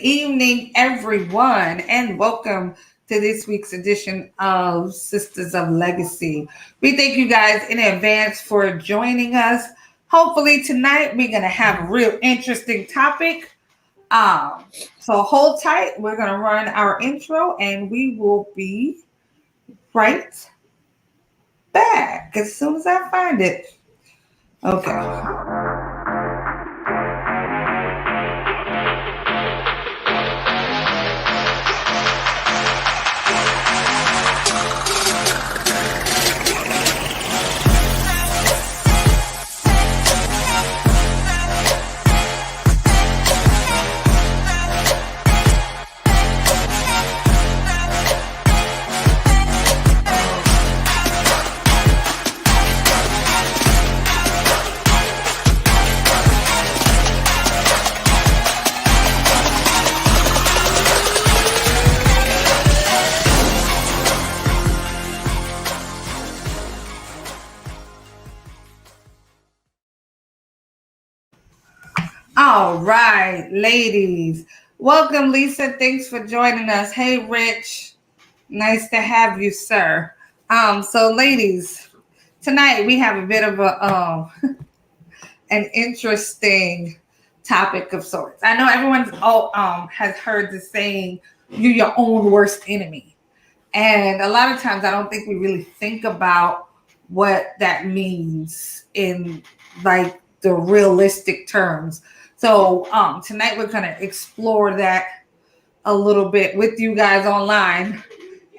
Evening, everyone, and welcome to this week's edition of Sisters of Legacy. We thank you guys in advance for joining us. Hopefully, tonight we're going to have a real interesting topic. So hold tight. We're going to run our intro and we will be right back as soon as I find it. Okay. All right, ladies. Welcome, Lisa. Thanks for joining us. Hey, Rich. Nice to have you, sir. So ladies, tonight we have a bit of a an interesting topic of sorts. I know everyone's has heard the saying, "You're your own worst enemy," and a lot of times I don't think we really think about what that means in like the realistic terms. So tonight we're gonna explore that a little bit with you guys online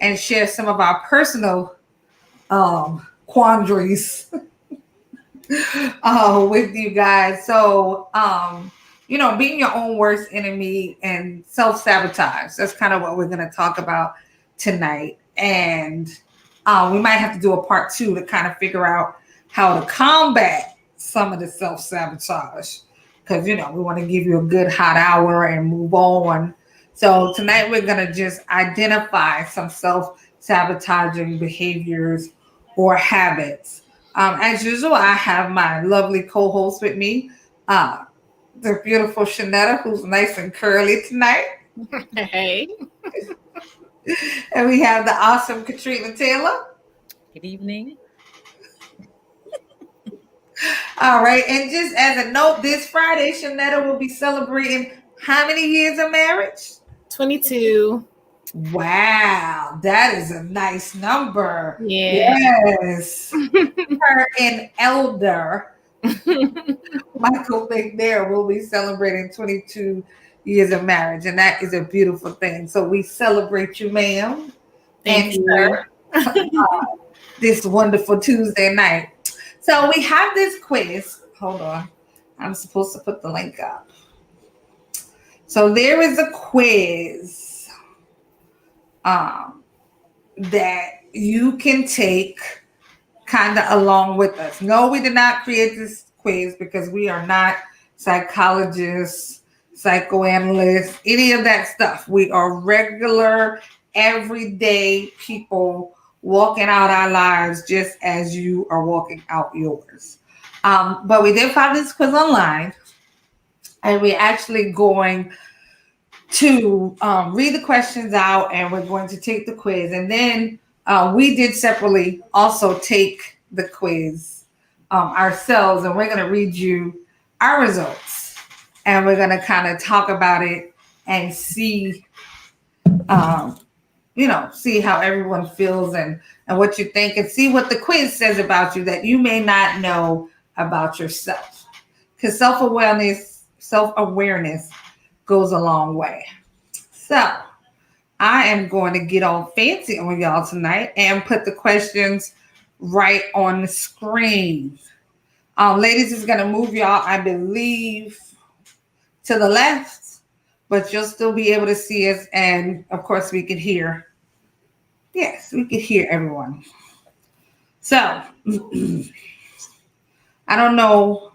and share some of our personal quandaries with you guys. So, being your own worst enemy and self sabotage. That's kind of what we're going to talk about tonight. And we might have to do a part two to kind of figure out how to combat some of the self sabotage. Because, we want to give you a good hot hour and move on. So, tonight we're going to just identify some self sabotaging behaviors or habits. As usual, I have my lovely co-host with me, uh, the beautiful Shanetta, who's nice and curly tonight, Hey, and we have the awesome Katrina Taylor. good evening. All right, and just as a note, this Friday, Shanetta will be celebrating how many years of marriage? 22. Wow, that is a nice number. Yeah. Yes, her an elder. Michael McNair will be celebrating 22 years of marriage, and that is a beautiful thing. So we celebrate you, ma'am, Thank and you. sir, this wonderful Tuesday night. So we have this quiz. Hold on. I'm supposed to put the link up. So there is a quiz um, that you can take kind of along with us. No, we did not create this quiz because we are not psychologists, psychoanalysts, any of that stuff. We are regular, everyday people walking out our lives just as you are walking out yours. But we did find this quiz online, and we're actually going to read the questions out and we're going to take the quiz. And then we did separately also take the quiz ourselves, and we're going to read you our results. And we're going to kind of talk about it and see, um, see how everyone feels and what you think, and see what the quiz says about you that you may not know about yourself. Because self-awareness goes a long way. So I am going to get all fancy on y'all tonight and put the questions right on the screen. Ladies is going to move y'all, I believe, to the left, but you'll still be able to see us. And of course, we can hear. Yes, we can hear everyone. So I don't know.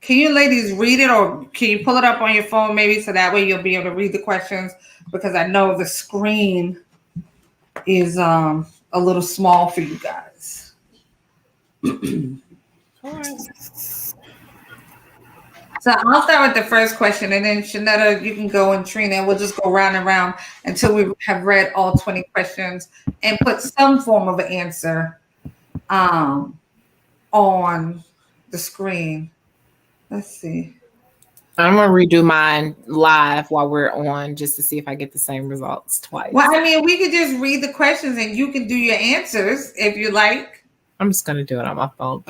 Can you ladies read it, or can you pull it up on your phone maybe so that way you'll be able to read the questions? Because I know the screen is a little small for you guys. Of course. So I'll start with the first question, and then Shanetta, you can go, and Trina, and we'll just go round and round until we have read all 20 questions and put some form of an answer on the screen. Let's see. I'm gonna redo mine live while we're on just to see if I get the same results twice. Well, I mean, we could just read the questions and you can do your answers if you like. I'm just gonna do it on my phone.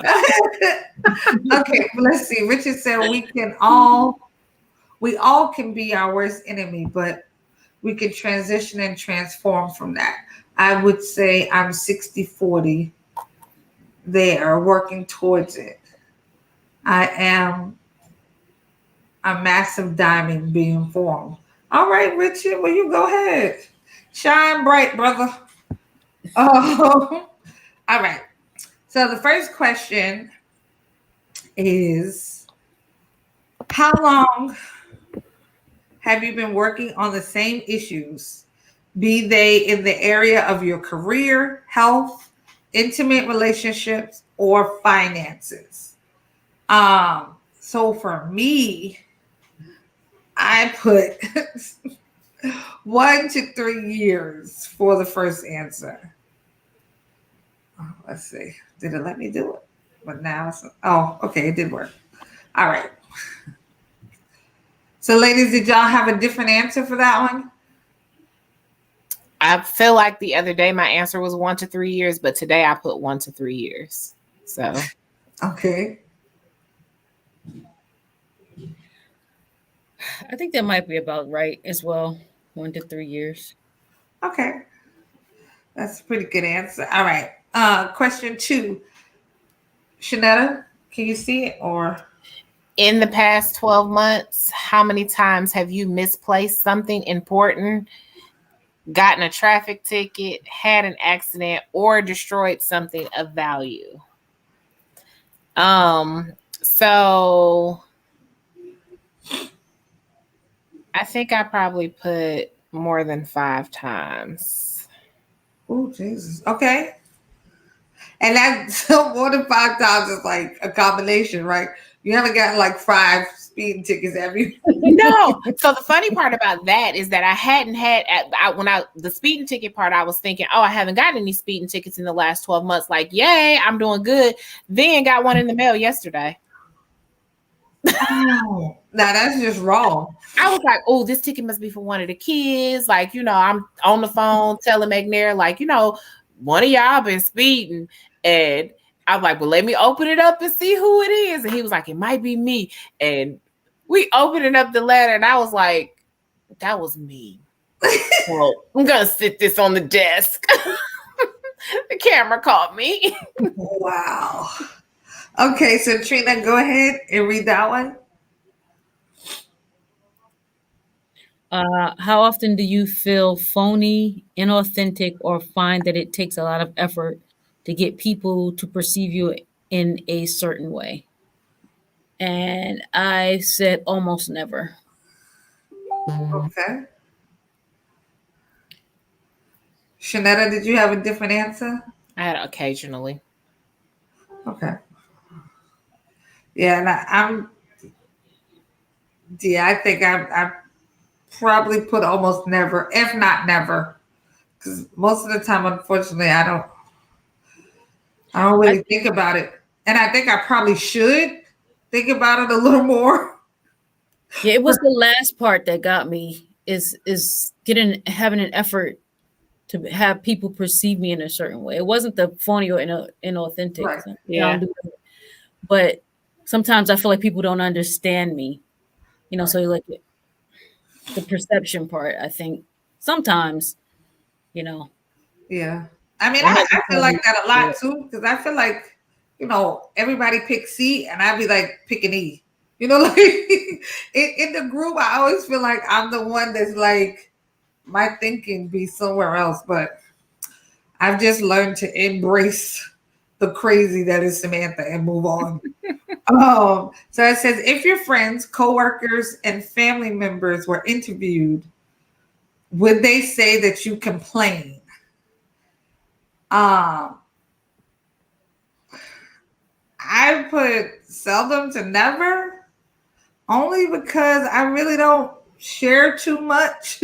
Okay, let's see. Richard said we all can be our worst enemy, but we can transition and transform from that. I would say I'm 60-40 there, working towards it. I am a massive diamond being formed. All right, Richard, well, you go ahead. Shine bright, brother. Oh, all right. So the first question is, how long have you been working on the same issues, be they in the area of your career, health, intimate relationships, or finances? So for me, I put 1 to 3 years for the first answer. Let's see. Did it let me do it? But now okay, it did work. All right. So, ladies, did y'all have a different answer for that one? I feel like the other day my answer was 1 to 3 years, but today I put 1 to 3 years. So, okay. I think that might be about right as well. 1 to 3 years. Okay. That's a pretty good answer. All right. Question 2. Shanetta, can you see it or? In the past 12 months, how many times have you misplaced something important, gotten a traffic ticket, had an accident, or destroyed something of value? So I think I probably put more than 5 times. Oh, Jesus. Okay. And that's more than 5 times is like a combination, right? You haven't gotten like 5 speeding tickets, have you? No. So the funny part about that is that I hadn't had the speeding ticket part, I was thinking, oh, I haven't gotten any speeding tickets in the last 12 months. Like, yay, I'm doing good. Then got one in the mail yesterday. Oh, now that's just wrong. I was like, oh, this ticket must be for one of the kids. Like, I'm on the phone telling McNair, like, one of y'all been speeding. And I'm like, well, let me open it up and see who it is. And he was like, it might be me. And we opened up the letter, and I was like, that was me. Well, I'm going to sit this on the desk. The camera caught me. Wow. Okay, so Trina, go ahead and read that one. How often do you feel phony, inauthentic, or find that it takes a lot of effort to get people to perceive you in a certain way? And I said almost never. Okay. Shanetta, did you have a different answer? I had occasionally. Okay. Yeah, and I think I probably put almost never, if not never, because most of the time, unfortunately, I don't really think about it, and I think I probably should think about it a little more. Yeah, it was the last part that got me is having an effort to have people perceive me in a certain way. It wasn't the phony or inauthentic. Right. Yeah. But sometimes I feel like people don't understand me. So like the perception part, I think sometimes, Yeah. I mean, I feel like that a lot too, because I feel like, everybody picks C and I'd be like picking E. Like in the group, I always feel like I'm the one that's like, my thinking be somewhere else, but I've just learned to embrace the crazy that is Samantha and move on. So it says, if your friends, coworkers, and family members were interviewed, would they say that you complain? I put seldom to never, only because I really don't share too much,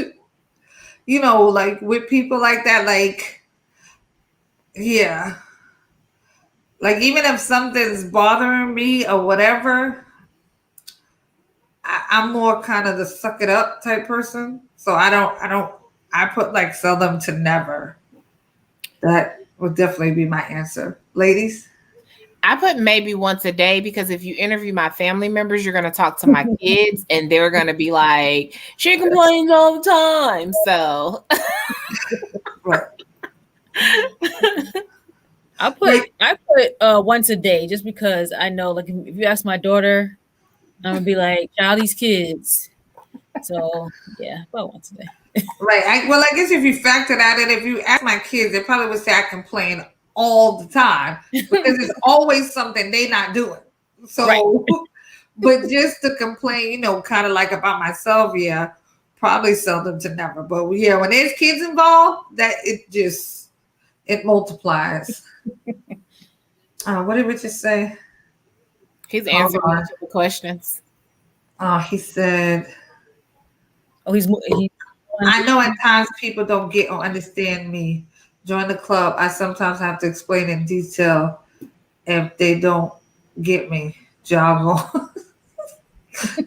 like with people like that. Like, yeah, like even if something's bothering me or whatever, I'm more kind of the suck it up type person. So I put like seldom to never. That would definitely be my answer. Ladies? I put maybe once a day because if you interview my family members, you're going to talk to my kids and they're going to be like, she complains all the time. So Right. I put once a day just because I know, like, if you ask my daughter, I'm gonna be like, child, these kids. So yeah, about once a day. Right. I guess if you factor that in, if you ask my kids, they probably would say I complain all the time because it's always something they not doing. So, Right. but just to complain, kind of like about myself, yeah, probably seldom to never. But yeah, when there's kids involved, that it multiplies. What did Richard say? he's Hold answering on. multiple questions. He said, Oh, he's I know at times people don't get or understand me. Join the club. I sometimes have to explain in detail if they don't get me. Java.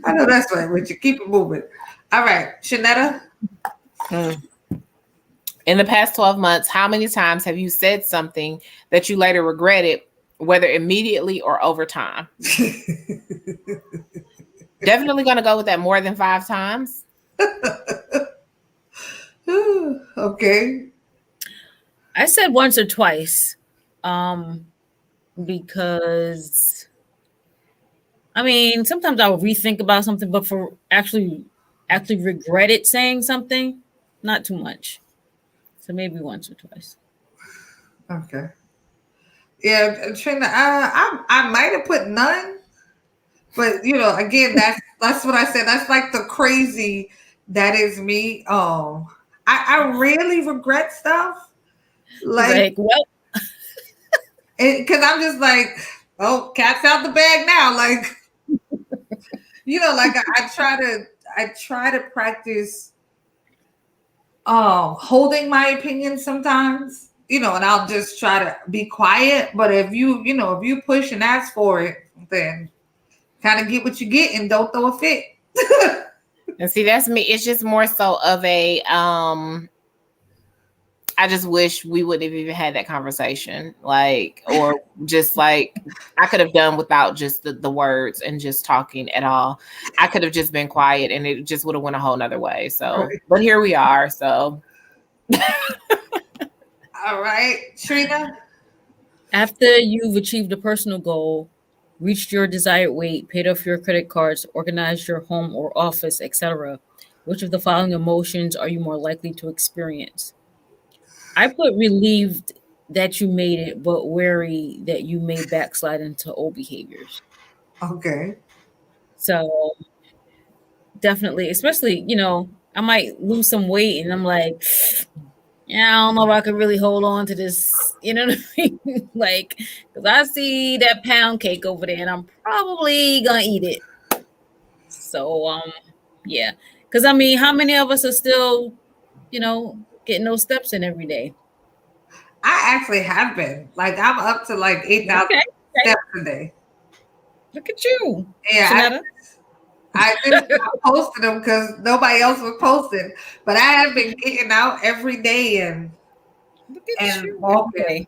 I know that's right, Richard. Keep it moving. All right, Shanetta. In the past 12 months, how many times have you said something that you later regretted, whether immediately or over time? Definitely going to go with that more than 5 times. Okay. I said once or twice, because I mean sometimes I will rethink about something, but for actually regretted saying something, not too much. So maybe once or twice. Okay. Yeah, Trina. I might have put none, but again, that's what I said. That's like the crazy. That is me. I rarely regret stuff. Like, well, because I'm just like, oh, cat's out the bag now. Like, like I try to practice holding my opinion sometimes, and I'll just try to be quiet. But if you push and ask for it, then kind of get what you get and don't throw a fit. And see, that's me. It's just more so of a I just wish we wouldn't have even had that conversation. Like, or just like I could have done without just the words and just talking at all. I could have just been quiet and it just would have went a whole nother way. So, Right. but here we are. So All right, Trina. after you've achieved a personal goal, reached your desired weight, paid off your credit cards, organized your home or office, etc., which of the following emotions are you more likely to experience? I put relieved that you made it, but wary that you may backslide into old behaviors. Okay. So definitely, especially, I might lose some weight and I'm like, yeah, I don't know if I could really hold on to this. You know what I mean? Like, because I see that pound cake over there and I'm probably going to eat it. So, yeah. Because, I mean, how many of us are still, getting those steps in every day? I actually have been. Like, I'm up to like 8,000 Okay. steps a day. Look at you, Yeah, Shanetta. I just posted them because nobody else was posting. But I have been getting out every day and Look at you. walking. Okay.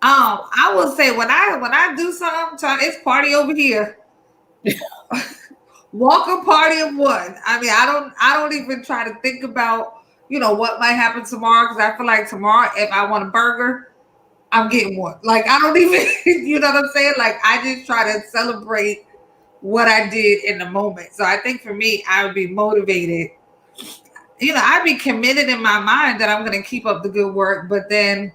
I will say when I do something, it's party over here. Walk a party of one. I mean, I don't even try to think about what might happen tomorrow because I feel like tomorrow if I want a burger, I'm getting one. Like I don't even you know what I'm saying? Like I just try to celebrate what I did in the moment. So I think for me, I would be motivated. I'd be committed in my mind that I'm going to keep up the good work, but then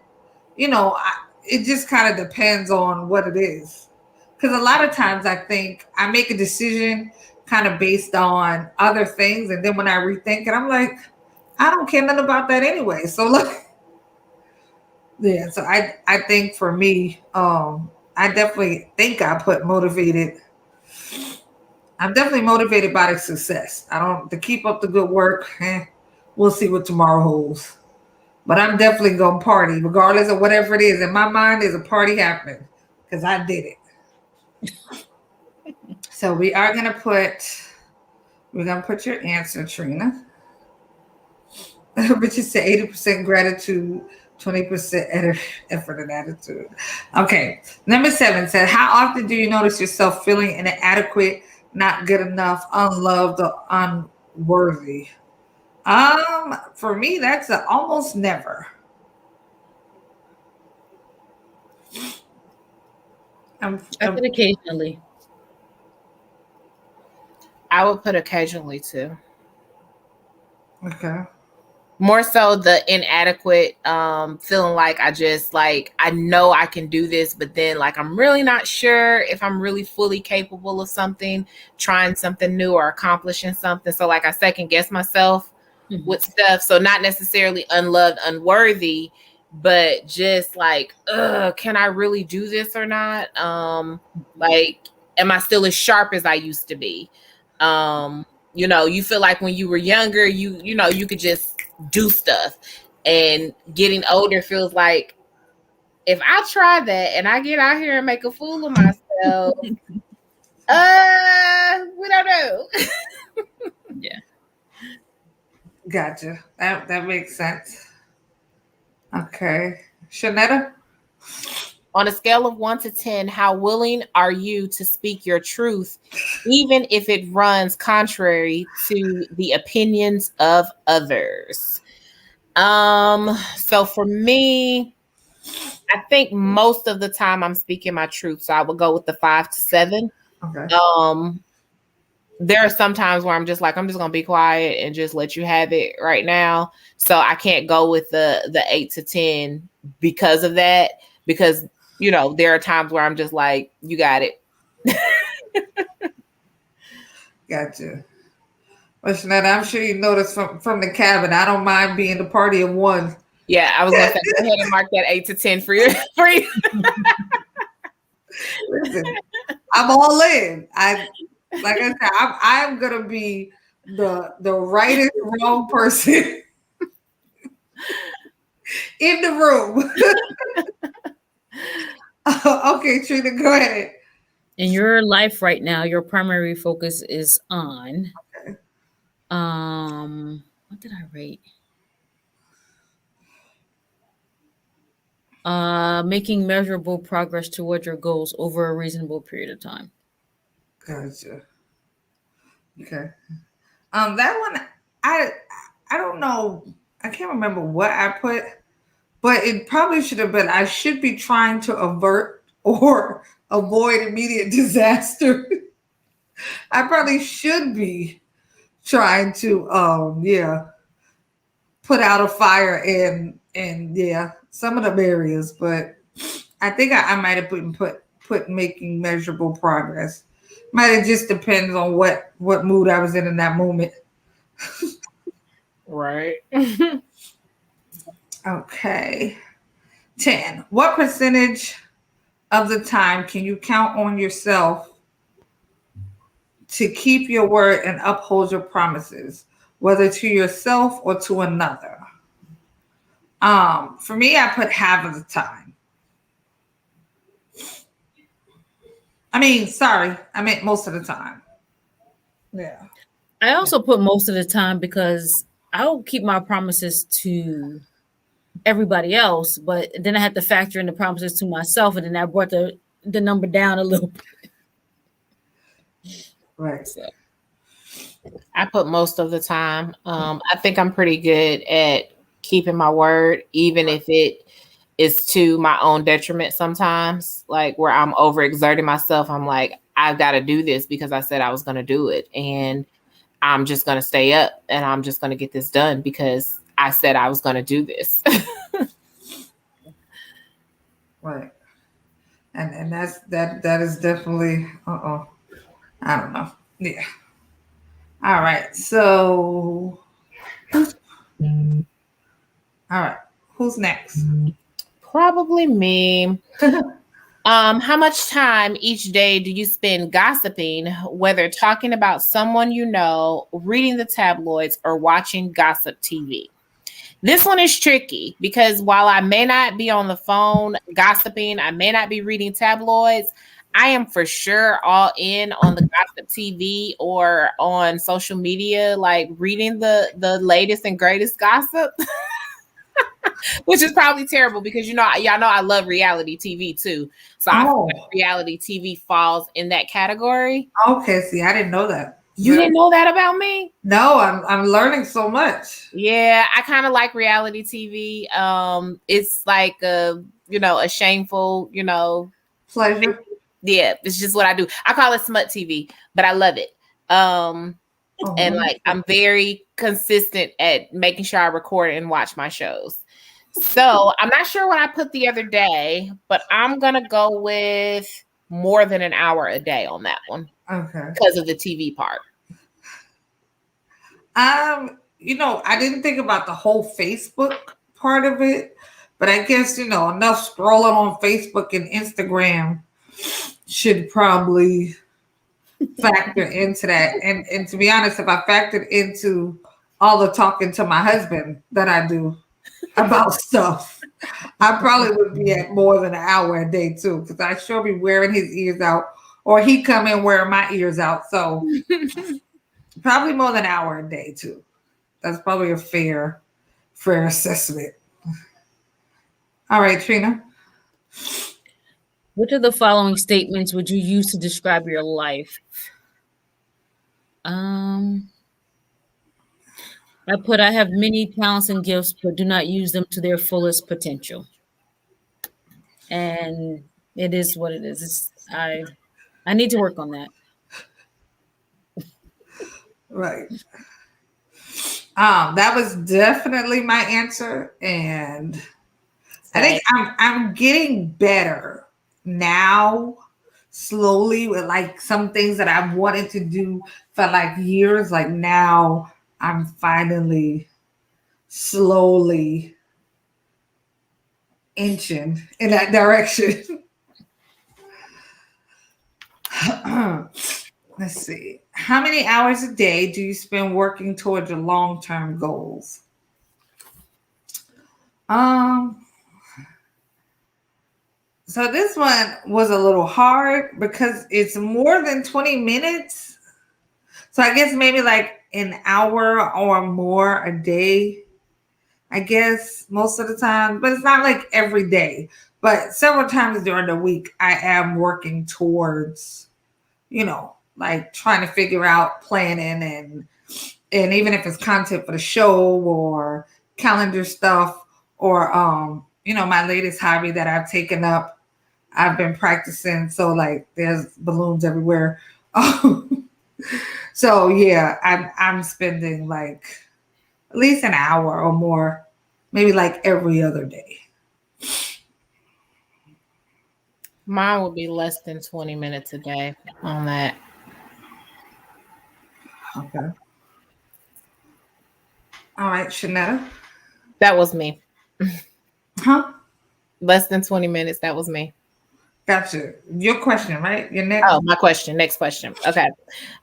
it just kind of depends on what it is. Because a lot of times I think I make a decision kind of based on other things. And then when I rethink it, I'm like, I don't care nothing about that anyway. So like, yeah. So I think for me, I definitely think I put motivated. I'm definitely motivated by the success. I don't to keep up the good work. We'll see what tomorrow holds. But I'm definitely gonna party, regardless of whatever it is. In my mind, there's a party happening because I did it. So we're gonna put your answer, Trina. But you said 80% gratitude, 20% effort and attitude. Okay. Number 7 said, how often do you notice yourself feeling inadequate, not good enough, unloved, or unworthy? For me, that's almost never. I said occasionally. I would put occasionally too. Okay. More so the inadequate, feeling like I know I can do this, but then like I'm really not sure if I'm really fully capable of something, trying something new or accomplishing something. So like I second guess myself with stuff. So not necessarily unloved, unworthy, but just like, can I really do this or not? Like, am I still as sharp as I used to be? You feel like when you were younger, you could just do stuff, and getting older feels like if I try that and I get out here and make a fool of myself, we don't know. Yeah. Gotcha. That makes sense. Okay. Shanetta? On a scale of 1 to 10, how willing are you to speak your truth, even if it runs contrary to the opinions of others? So for me, I think most of the time I'm speaking my truth. So I would go with the 5 to 7. Okay. There are some times where I'm just gonna be quiet and just let you have it right now. So I can't go with the 8 to 10 because of that. Because there are times where I'm just like, you got it. Gotcha. Well, Shanetta, I'm sure you noticed from the cabin, I don't mind being the party of one. Yeah, I was gonna say, go ahead and mark that 8 to 10 for you. Listen, I'm all in. Like I said, I'm gonna be the rightest wrong person in the room. Okay, Trina, go ahead. In your life right now, your primary focus is on Okay. what did I rate? Making measurable progress toward your goals over a reasonable period of time. Gotcha. Okay. That one, I don't know. I can't remember what I put, but it probably should have been. I should be trying to avert or avoid immediate disaster. I probably should be trying to, put out a fire in some of them areas, but I think I might have put making measurable progress. Might have just depends on what mood I was in that moment. Right. Okay. 10. What percentage of the time can you count on yourself to keep your word and uphold your promises, whether to yourself or to another? For me, I put half of the time. I meant most of the time. Yeah. I also put most of the time because I'll keep my promises to everybody else, but then I had to factor in the promises to myself, and then that brought the number down a little bit. Right. So. I put most of the time. I think I'm pretty good at keeping my word, even if it is to my own detriment sometimes, like where I'm overexerting myself. I'm like, I've got to do this because I said I was going to do it. And I'm just going to stay up and I'm just going to get this done because I said I was going to do this. Right. And that is definitely, I don't know. Yeah. All right. So, all right. Who's next? Probably me. How much time each day do you spend gossiping, whether talking about someone you know, reading the tabloids, or watching gossip TV? This one is tricky because while I may not be on the phone gossiping, I may not be reading tabloids, I am for sure all in on the gossip TV or on social media, like reading the latest and greatest gossip. Which is probably terrible because y'all know I love reality TV too. So I feel like reality TV falls in that category. Okay, see, I didn't know that. You didn't know that about me? No, I'm learning so much. Yeah, I kind of like reality TV. It's like a shameful, pleasure. Yeah, it's just what I do. I call it smut TV, but I love it. And like I'm very consistent at making sure I record and watch my shows. So I'm not sure what I put the other day, but I'm gonna go with more than an hour a day on that one. Okay. Because of the TV part. I didn't think about the whole Facebook part of it, but I guess, enough scrolling on Facebook and Instagram should probably factor into that. And to be honest, if I factored into all the talking to my husband that I do about stuff, I probably would be at more than an hour a day too, because I sure be wearing his ears out, or he come in wearing my ears out. So probably more than an hour a day too. That's probably a fair assessment. All right, Trina. Which of the following statements would you use to describe your life? I have many talents and gifts, but do not use them to their fullest potential. And it is what it is. I need to work on that. Right. That was definitely my answer, and I think I'm getting better now, slowly, with like some things that I've wanted to do for like years. Like now, I'm finally slowly inching in that direction. Let's see. How many hours a day do you spend working towards your long-term goals? So this one was a little hard because it's more than 20 minutes. So I guess maybe like an hour or more a day, I guess most of the time, but it's not like every day. But several times during the week, I am working towards, like trying to figure out planning and even if it's content for the show or calendar stuff or my latest hobby that I've taken up, I've been practicing. So like there's balloons everywhere. So yeah, I'm spending like at least an hour or more, maybe like every other day. Mine would be less than 20 minutes a day on that. Okay. All right, Shanetta. That was me. Huh? Less than 20 minutes. That was me. Gotcha. Your question, right? Your next. Oh, my question. Next question. Okay.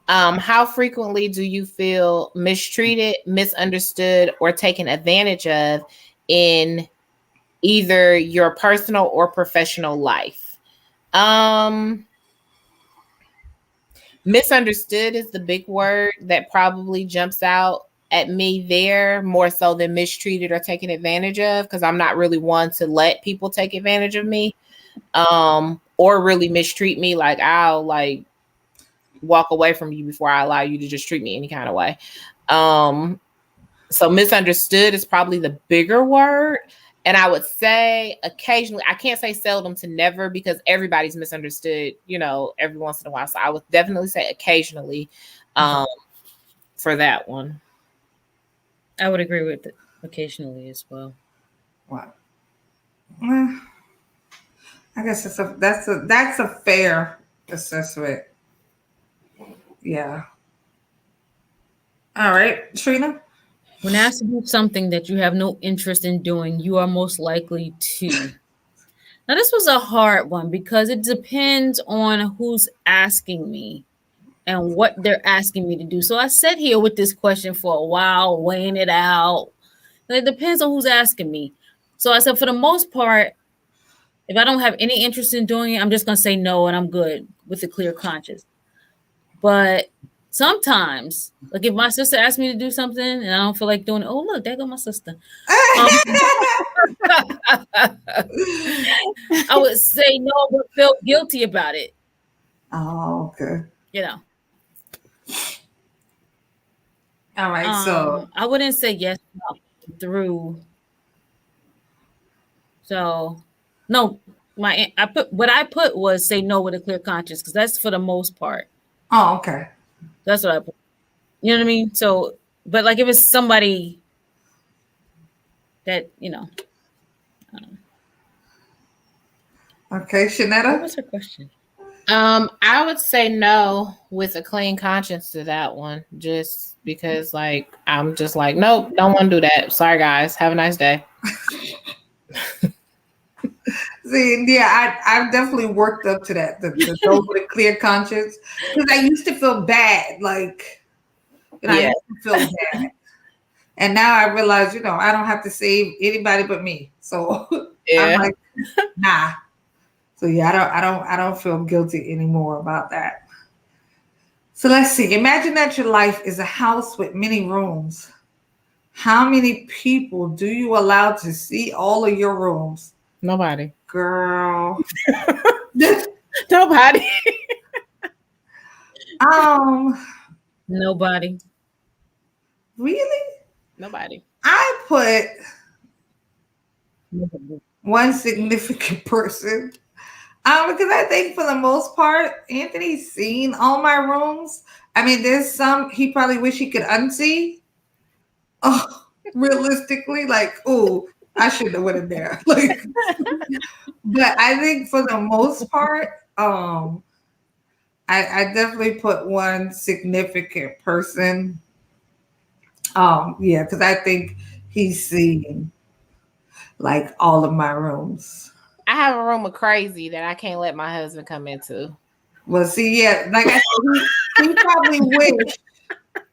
How frequently do you feel mistreated, misunderstood, or taken advantage of in either your personal or professional life? Misunderstood is the big word that probably jumps out at me there more so than mistreated or taken advantage of, because I'm not really one to let people take advantage of me or really mistreat me. Like I'll like walk away from you before I allow you to just treat me any kind of way. So misunderstood is probably the bigger word. And I would say occasionally, I can't say seldom to never because everybody's misunderstood, every once in a while. So I would definitely say occasionally for that one. I would agree with it occasionally as well. Wow. I guess that's a fair assessment. Yeah. All right, Trina. When asked to do something that you have no interest in doing, you are most likely to Now, this was a hard one because it depends on who's asking me and what they're asking me to do. So I sat here with this question for a while, weighing it out. It depends on who's asking me. So I said, for the most part, if I don't have any interest in doing it, I'm just going to say no and I'm good with a clear conscience. But sometimes, like if my sister asks me to do something and I don't feel like doing it, oh, look, there go my sister. I would say no, but feel guilty about it. Oh, okay. You know. All right. So I wouldn't say yes through. So no, what I put was say no with a clear conscience because that's for the most part. Oh, okay. That's what I put. You know what I mean? So, but like if it's somebody that Okay, Shanetta. What was her question? I would say no with a clean conscience to that one, just because like I'm just like, nope, don't want to do that. Sorry guys, have a nice day. See, yeah, I've definitely worked up to that, the no with a clear conscience, because I used to feel bad, like I used to feel bad, and now I realize, I don't have to save anybody but me, so I'm like, nah. So yeah, I don't feel guilty anymore about that. So let's see. Imagine that your life is a house with many rooms. How many people do you allow to see all of your rooms? Nobody. Girl. Nobody. Nobody. Really? Nobody. I put one significant person. Because I think for the most part, Anthony's seen all my rooms. I mean, there's some he probably wish he could unsee. Oh, realistically, like, oh, I shouldn't have went in there. Like, but I think for the most part, I definitely put one significant person. Yeah, because I think he's seen like all of my rooms. I have a room of crazy that I can't let my husband come into. Well, see, yeah, like I said, he probably wish.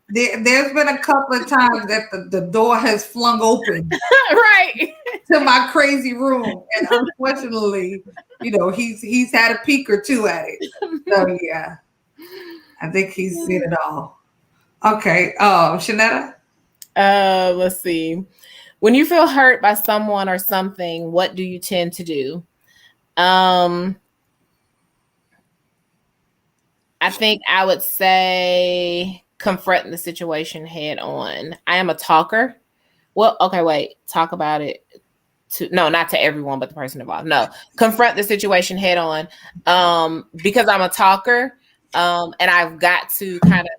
There's been a couple of times that the door has flung open, right, to my crazy room, and unfortunately, he's had a peek or two at it. So yeah, I think he's seen it all. Okay, Shanetta. Let's see. When you feel hurt by someone or something, what do you tend to do? I think I would say confront the situation head on. I am a talker. Well, okay, wait. Talk about it. Not to everyone, but the person involved. No, confront the situation head on. Because I'm a talker, and I've got to kind of.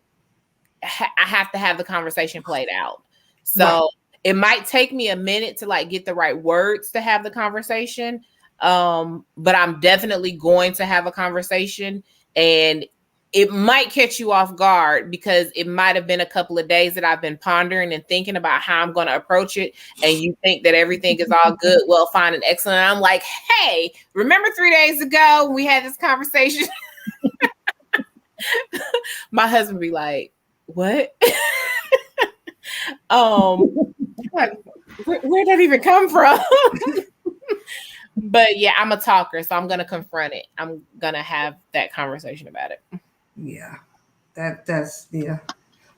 I have to have the conversation played out. So it might take me a minute to like get the right words to have the conversation. But I'm definitely going to have a conversation, and it might catch you off guard because it might have been a couple of days that I've been pondering and thinking about how I'm going to approach it. And you think that everything is all good, well, fine and excellent. And I'm like, hey, remember 3 days ago when we had this conversation? My husband be like, what? Like, where'd that even come from? But yeah, I'm a talker, so I'm gonna confront it. I'm gonna have that conversation about it. Yeah, that's yeah.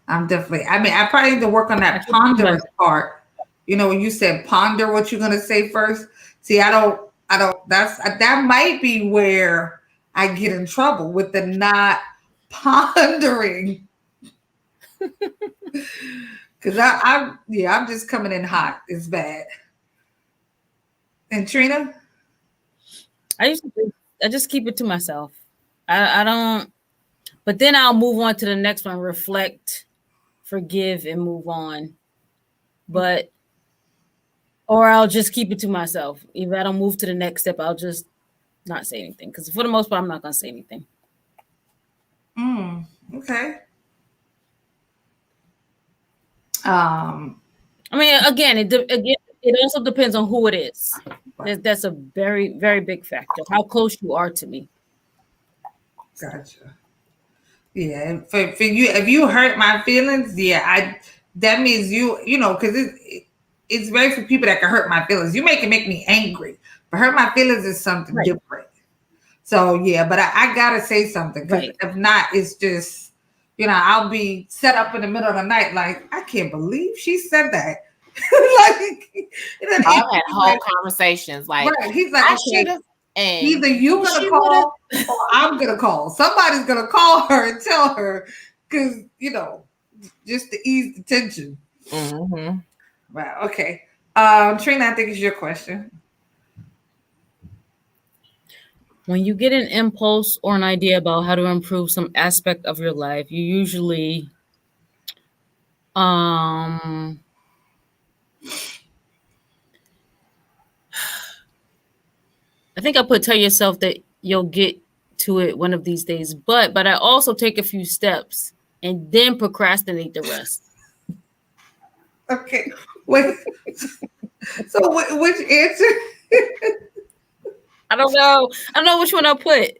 I'm definitely. I mean, I probably need to work on that pondering part. When you said ponder what you're gonna say first. See, I don't. That might be where I get in trouble with the not pondering. Because I'm just coming in hot. It's bad. And Trina, I just keep it to myself. I don't. But then I'll move on to the next one. Reflect, forgive, and move on. Or I'll just keep it to myself. If I don't move to the next step, I'll just not say anything. Because for the most part, I'm not going to say anything. Okay. I mean, again, it also depends on who it is. That's a very, very big factor. How close you are to me. Gotcha. Yeah, for you, if you hurt my feelings, that means because it's very few people that can hurt my feelings. You can make me angry, but hurt my feelings is something Right. different. So yeah, but I gotta say something, because Right. if not, it's just I'll be set up in the middle of the night like, I can't believe she said that. Like, I've had whole conversations like, right. He's like, I okay, should have. either you gonna call or I'm gonna call. Somebody's gonna call her and tell her, because just to ease the tension. Mm-hmm. Wow. Okay. Trina, I think it's your question. When you get an impulse or an idea about how to improve some aspect of your life, you usually I think I put tell yourself that you'll get to it one of these days, but I also take a few steps and then procrastinate the rest. Okay. Wait. So which answer? I don't know. I don't know which one I put.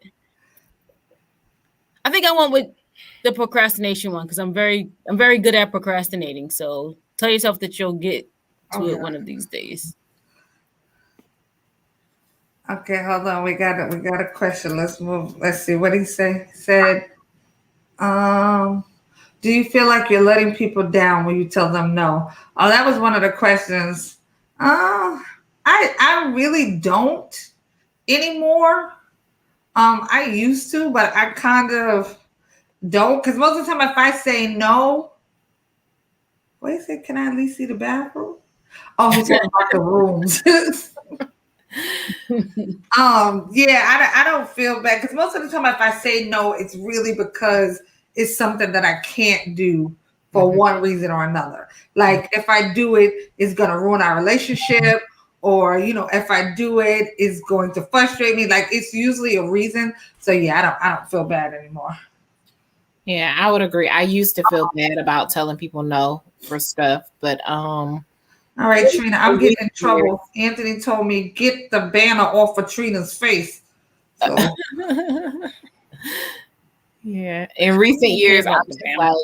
I think I went with the procrastination one because I'm very good at procrastinating. So tell yourself that you'll get to it one of these days. Okay, hold on. We got a question. Let's move. Let's see what he said. He said, do you feel like you're letting people down when you tell them no? Oh, that was one of the questions. I really don't anymore. I used to, but I kind of don't, because most of the time if I say no, wait a second, can I at least see the bathroom? Oh, he's talking about the rooms. I don't feel bad, because most of the time if I say no, it's really because it's something that I can't do for one reason or another. Like if I do it, it's gonna ruin our relationship, or if I do it, it's going to frustrate me. Like it's usually a reason. So yeah, I don't feel bad anymore. Yeah, I would agree. I used to feel bad about telling people no for stuff, but all right, Trina, I'm getting in trouble. Anthony told me get the banner off of Trina's face. So yeah, in recent years, I'm just like,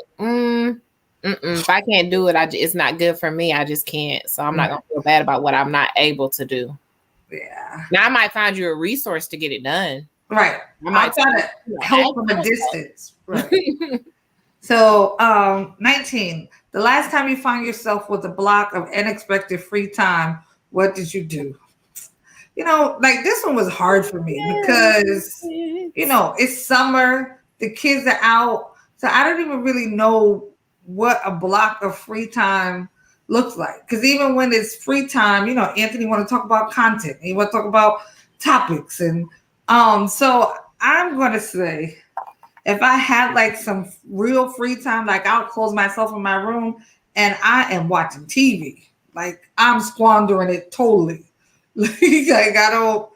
if I can't do it, it's not good for me. I just can't. So I'm not gonna feel bad about what I'm not able to do. Yeah. Now I might find you a resource to get it done. Right. I might try to help from a distance. Right. So 19. The last time you found yourself with a block of unexpected free time, what did you do? Like this one was hard for me because it's summer, the kids are out, so I don't even really know what a block of free time looks like. Because even when it's free time, Anthony want to talk about content, he want to talk about topics, and so I'm gonna say, if I had like some real free time, like I'll close myself in my room and I am watching TV. Like I'm squandering it totally. Like I don't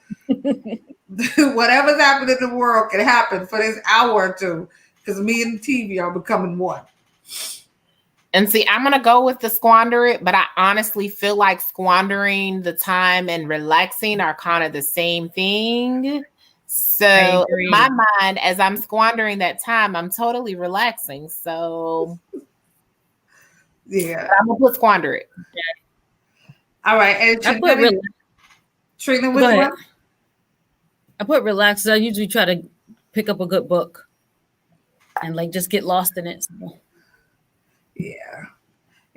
whatever's happening in the world can happen for this hour or two, because me and TV are becoming one. And see, I'm going to go with the squander it, but I honestly feel like squandering the time and relaxing are kind of the same thing. So in my mind, as I'm squandering that time, I'm totally relaxing. So yeah, I'm going to put squander it. All right. And I put Trina, which one? I put relax. I usually try to pick up a good book and like just get lost in it. So. Yeah.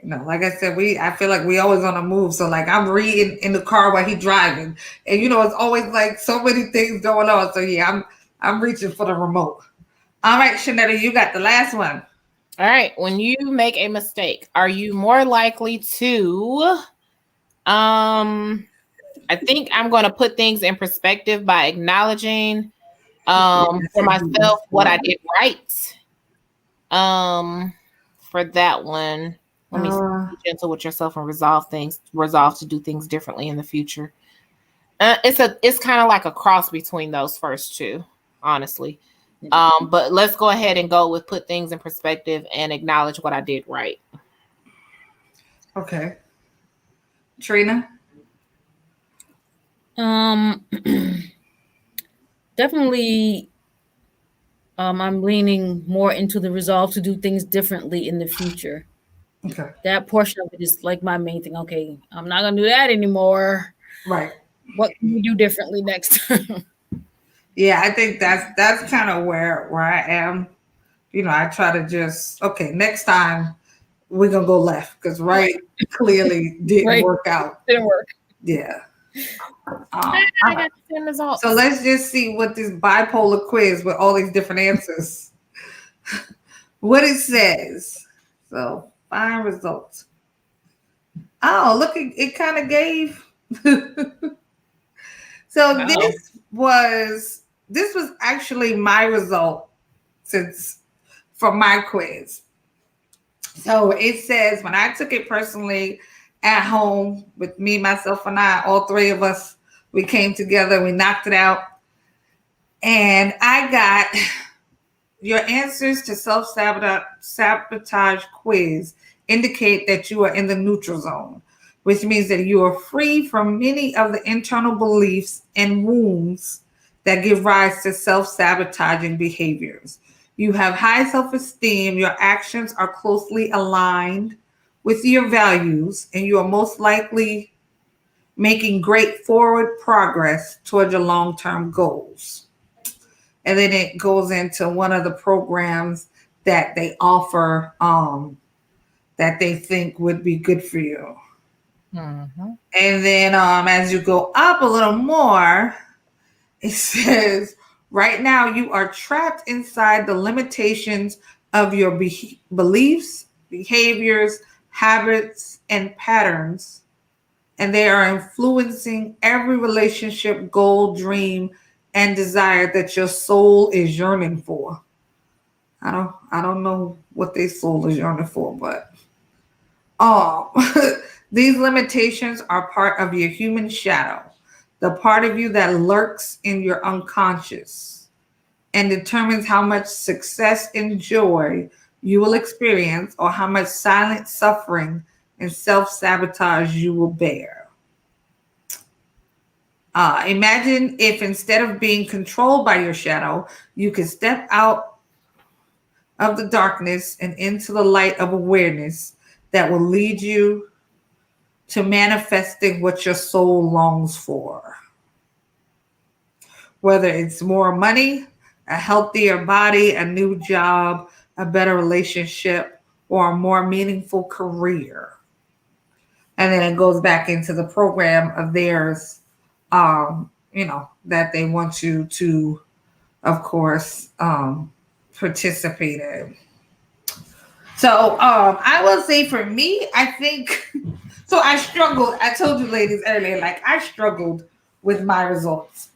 Like I said, I feel like we always on the move. So like I'm reading in the car while he's driving, and it's always like so many things going on. So yeah, I'm reaching for the remote. All right, Shanetta, you got the last one. All right. When you make a mistake, are you more likely to I think I'm going to put things in perspective by acknowledging for myself what I did right. For that one, let me be gentle with yourself and resolve to do things differently in the future. It's kind of like a cross between those first two, honestly. But let's go ahead and go with put things in perspective and acknowledge what I did right. Okay. Trina? Um, definitely, I'm leaning more into the resolve to do things differently in the future. Okay. That portion of it is like my main thing. Okay, I'm not gonna do that anymore. Right. What can we do differently next time? Yeah, I think that's kind of where I am. I try to just okay, next time we're gonna go left because right Right, clearly didn't right. work out. Didn't work. Yeah. I All right. got the same So results. let's just see what this bipolar quiz with all these different answers, what it says. So find results. Oh, look, it kind of gave. So Wow. this was actually my result since from my quiz. So it says when I took it personally at home with me, myself, and I, all three of us, we came together, we knocked it out, and I got your answers to sabotage quiz indicate that you are in the neutral zone, which means that you are free from many of the internal beliefs and wounds that give rise to self sabotaging behaviors. You have high self esteem, your actions are closely aligned with your values, and you are most likely making great forward progress towards your long term goals. And then it goes into one of the programs that they offer that they think would be good for you. Mm-hmm. And then as you go up a little more, it says right now you are trapped inside the limitations of your beliefs, behaviors, habits, and patterns, and they are influencing every relationship, goal, dream, and desire that your soul is yearning for. I don't know what their soul is yearning for, but um these limitations are part of your human shadow, the part of you that lurks in your unconscious and determines how much success and joy you will experience or how much silent suffering and self-sabotage you will bear. Imagine if instead of being controlled by your shadow, you could step out of the darkness and into the light of awareness that will lead you to manifesting what your soul longs for. Whether it's more money, a healthier body, a new job, a better relationship, or a more meaningful career. And then it goes back into the program of theirs, that they want you to, of course, participate in. So I will say for me, I think so. I struggled. I told you ladies earlier, like I struggled with my results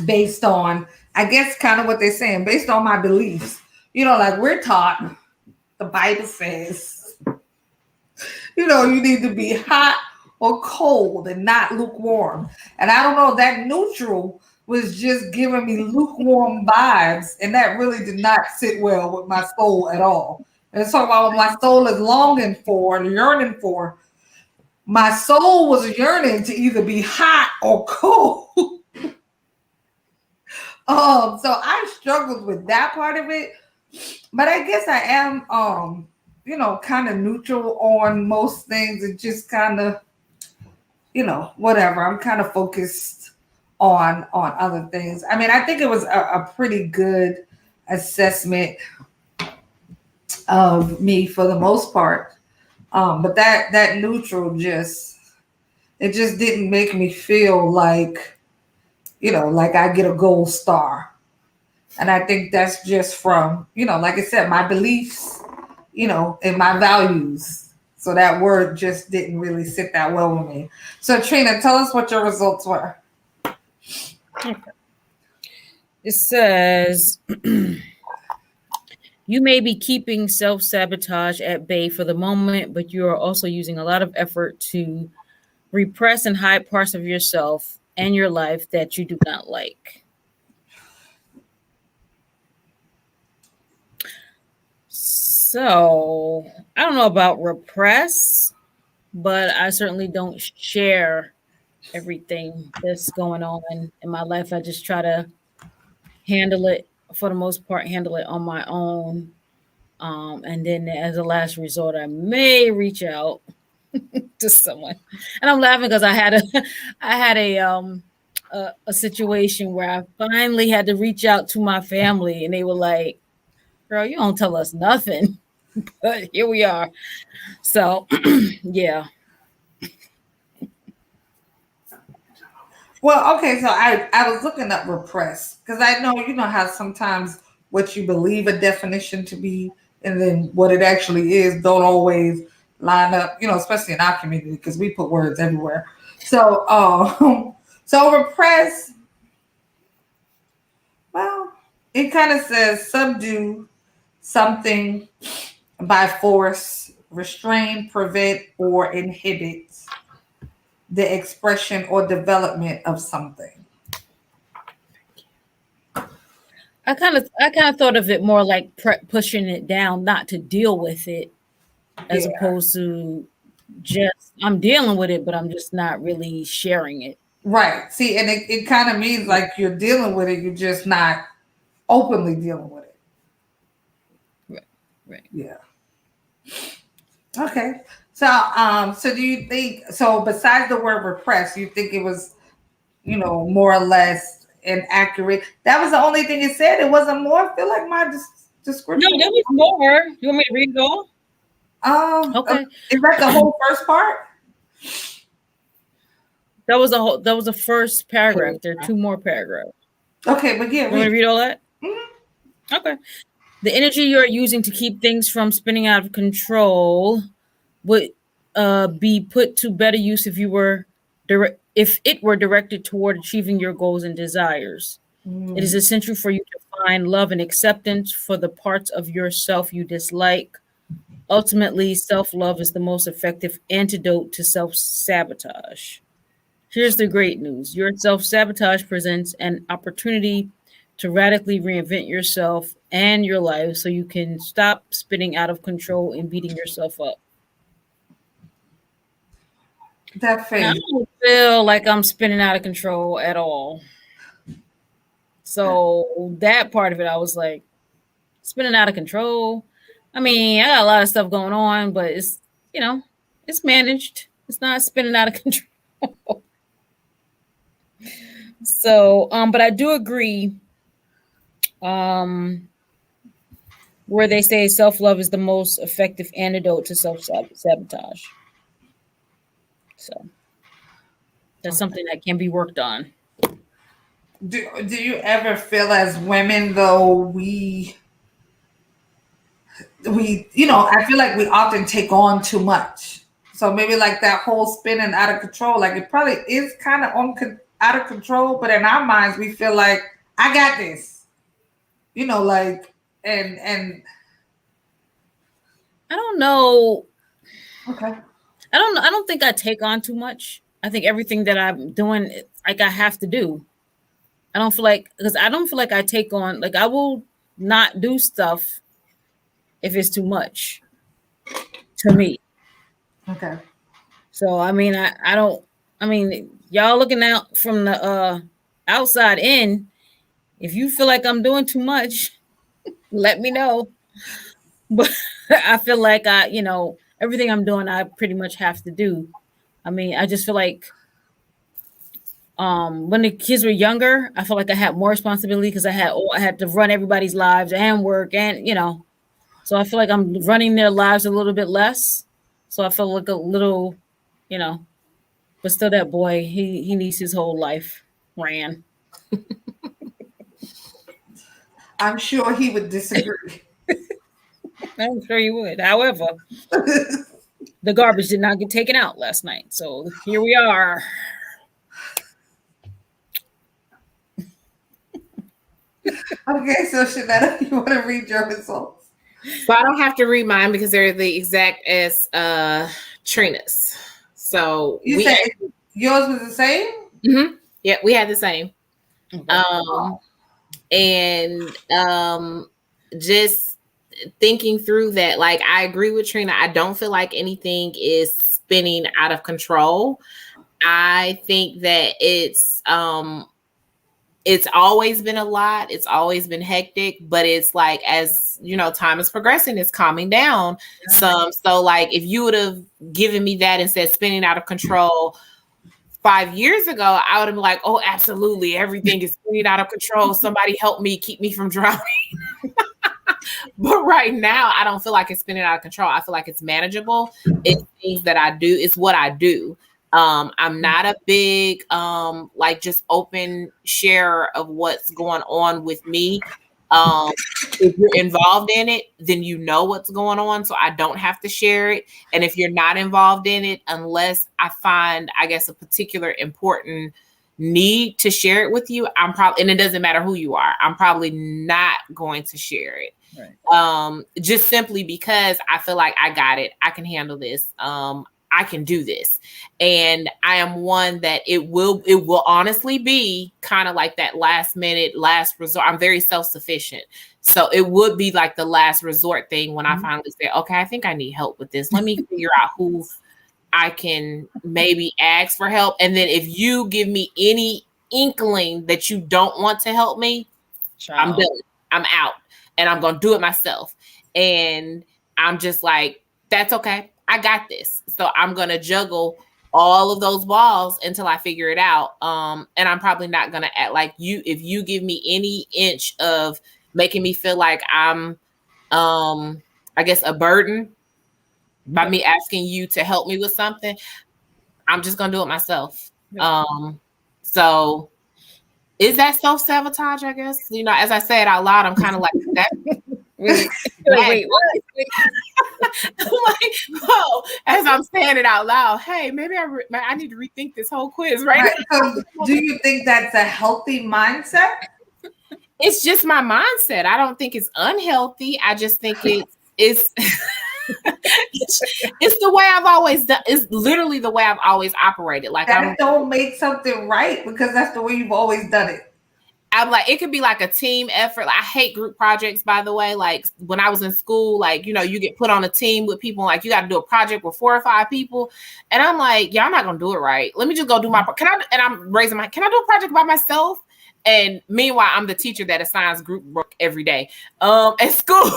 based on, I guess, kind of what they're saying, based on my beliefs. Like we're taught, the Bible says, you need to be hot or cold and not lukewarm. And I don't know, that neutral was just giving me lukewarm vibes, and that really did not sit well with my soul at all. And so while my soul is longing for and yearning for, my soul was yearning to either be hot or cold. So I struggled with that part of it, but I guess I am, kind of neutral on most things. It just kind of, whatever. I'm kind of focused on other things. I mean, I think it was a pretty good assessment of me for the most part. But that neutral it just didn't make me feel like, like I get a gold star. And I think that's just from, like I said, my beliefs, and my values. So that word just didn't really sit that well with me. So Trina, tell us what your results were. It says you may be keeping self sabotage at bay for the moment, but you are also using a lot of effort to repress and hide parts of yourself and your life that you do not like. So I don't know about repress, but I certainly don't share everything that's going on in my life. I just try to handle it for the most part, handle it on my own. And then as a last resort, I may reach out to someone. And I'm laughing because I had a situation where I finally had to reach out to my family, and they were like, "Girl, you don't tell us nothing," but here we are. So, yeah. Well, okay, so I was looking up repress because I know you know how sometimes what you believe a definition to be and then what it actually is don't always line up, you know, especially in our community because we put words everywhere. So so repress, well, it kind of says subdue something by force, restrain, prevent, or inhibit the expression or development of something. I kind of thought of it more like pushing it down, not to deal with it, as Yeah. opposed to just I'm dealing with it, but I'm just not really sharing it. Right. See, and it kind of means like you're dealing with it, you're just not openly dealing with it. Right. Right. Yeah. Okay. So so do you think so besides the word repress, you think it was, you know, more or less inaccurate? That was the only thing it said. It wasn't more. I feel like my No, description. there was more. You want me to read it all? Okay. Is that the whole first part? That was the first paragraph. There are two more paragraphs. Okay, but yeah, You want me to read all that? Mhm. Okay. The energy you're using to keep things from spinning out of control would be put to better use if it were directed toward achieving your goals and desires. It is Mm, essential for you to find love and acceptance for the parts of yourself you dislike. Ultimately, self love is the most effective antidote to self sabotage. Here's the great news: your self sabotage presents an opportunity to radically reinvent yourself and your life so you can stop spinning out of control and beating yourself up. that Now, I face. don't feel like I'm spinning out of control at all. So, that part of it, I was like, spinning out of control. I mean, I got a lot of stuff going on, but you know, it's managed. It's not spinning out of control. So, but I do agree. Um, where they say self love is the most effective antidote to self sabotage. So that's something that can be worked on. Do you ever feel as women though we you know I feel like we often take on too much, so maybe like that whole spinning out of control, like it probably is kind of out of control, but in our minds we feel like I got this, you know, like and I don't know. okay. I don't think I take on too much. I think everything that I'm doing, like I have to do. I don't feel like because I don't feel like I take on like I will not do stuff if it's too much to me. Okay. So I mean I don't I mean y'all looking out from the outside in, if you feel like I'm doing too much, let me know. But I feel like everything I'm doing I pretty much have to do. I mean, I just feel like when the kids were younger, I felt like I had more responsibility because I had to run everybody's lives and work and so I feel like I'm running their lives a little bit less. So I feel like a little, you know, but still that boy, he needs his whole life ran. I'm sure he would disagree. I'm sure you would. However, the garbage did not get taken out last night. So here we are. Okay, so Shanetta, you want to read your results? So I don't have to read mine because they're the exact as Trina's. So You we said yours was the same. yeah, we had the same. Okay. Um and just thinking through that, like I agree with Trina. I don't feel like anything is spinning out of control. I think that it's always been a lot. It's always been hectic, but it's like, as you know, time is progressing, it's calming down some. So like, if you would have given me that and said spinning out of control 5 years ago, I would have been like, oh, absolutely. Everything is spinning out of control. Somebody help me, keep me from drowning. But right now, I don't feel like it's spinning out of control. I feel like it's manageable. It's things that I do. It's what I do. I'm not a big like just open share of what's going on with me. If you're involved in it, then you know what's going on, so I don't have to share it. And if you're not involved in it, unless I find, I guess, a particular important need to share it with you, I'm probably, and it doesn't matter who you are, I'm probably not going to share it. Right. Just simply because I feel like I got it. I can handle this. I can do this. And I am one that it will honestly be kind of like that last minute, last resort. I'm very self-sufficient. So it would be like the last resort thing when I finally say, okay, I think I need help with this. Let me figure out who I can maybe ask for help. And then if you give me any inkling that you don't want to help me, I'm done. I'm out. And I'm going to do it myself. And I'm just like, that's okay. I got this. So I'm going to juggle all of those balls until I figure it out. And I'm probably not going to act like you. If you give me any inch of making me feel like I'm, I guess, a burden by me asking you to help me with something, I'm just going to do it myself. So is that self-sabotage, I guess? You know, as I say it out loud, I'm kind of like, that. Wait, what? I'm like, oh, as I'm saying it out loud, hey, maybe I need to rethink this whole quiz right now. So do you think that's a healthy mindset? It's just my mindset. I don't think it's unhealthy. I just think it's it's the way I've always done. It's literally the way I've always operated. Like, that don't make something right, because that's the way you've always done it. I'm like, it could be like a team effort. Like, I hate group projects, by the way. Like, when I was in school, like, you know, you get put on a team with people, like, you got to do a project with 4 or 5 people. And I'm like, yeah, I'm not going to do it right. Let me just go do my, and I'm raising my, can I do a project by myself? And meanwhile, I'm the teacher that assigns group work every day at school.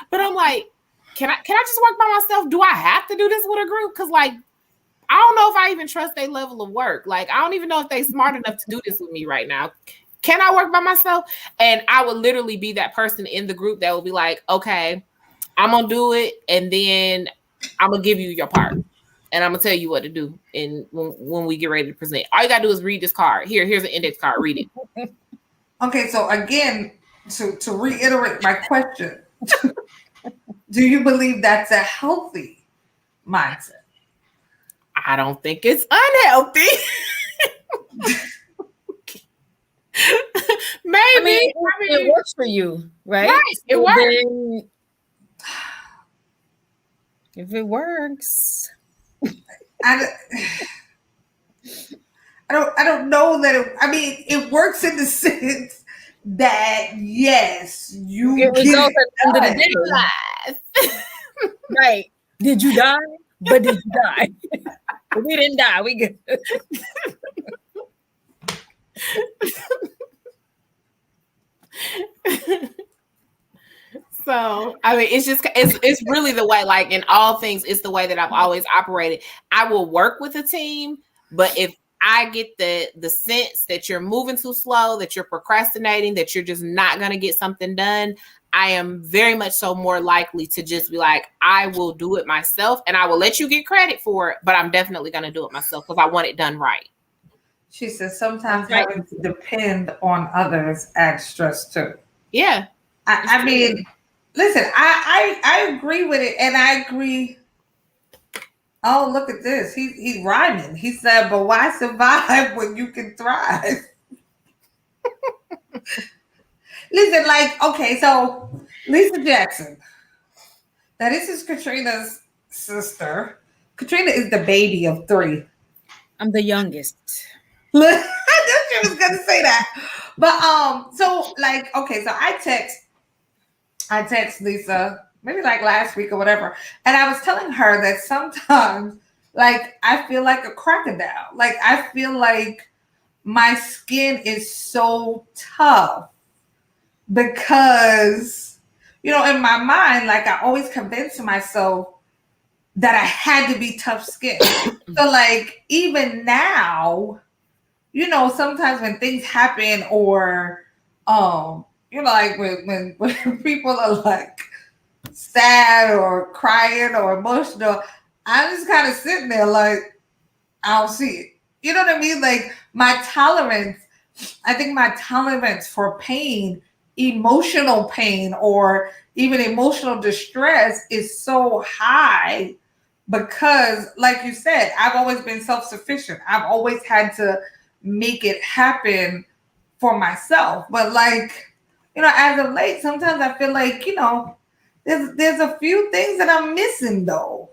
But I'm like, can I just work by myself? Do I have to do this with a group? Because, like, I don't know if I even trust their level of work. Like, I don't even know if they're smart enough to do this with me right now. Can I work by myself? And I would literally be that person in the group that would be like, okay, I'm going to do it. And then I'm going to give you your part. And I'm going to tell you what to do. And when we get ready to present, all you got to do is read this card. Here's an index card. Read it. Okay. So again, to reiterate my question, do you believe that's a healthy mindset? I don't think it's unhealthy. Maybe. It works for you, right? Right. It works. If it works, I don't know that it works in the sense that, yes, you get results at the end of the day. Right. Did you die? But did you die? We didn't die. We good. So, I mean, it's really the way, like, in all things, it's the way that I've always operated. I will work with a team, but if I get the sense that you're moving too slow, that you're procrastinating, that you're just not going to get something done, I am very much so more likely to just be like, I will do it myself, and I will let you get credit for it, but I'm definitely going to do it myself because I want it done right. She says sometimes having to depend on others adds stress too. Yeah. I mean, listen, I agree with it, and I agree. Oh, look at this. He's rhyming. He said, but why survive when you can thrive? Listen, like, okay, so Lisa Jackson. Now, this is Katrina's sister. Katrina is the baby of 3. I'm the youngest. I knew she was gonna say that. But so like, okay, so I text Lisa maybe like last week or whatever, and I was telling her that sometimes Like I feel like a crocodile. Like I feel like my skin is so tough because, in my mind, like I always convince myself that I had to be tough skinned. So like even now, sometimes when things happen or like when people are like sad or crying or emotional, I'm just kind of sitting there like I don't see it. You know what I mean? Like I think my tolerance for pain, emotional pain, or even emotional distress is so high because, like you said, I've always been self sufficient. I've always had to make it happen for myself. But, like, as of late, sometimes I feel like, there's a few things that I'm missing though.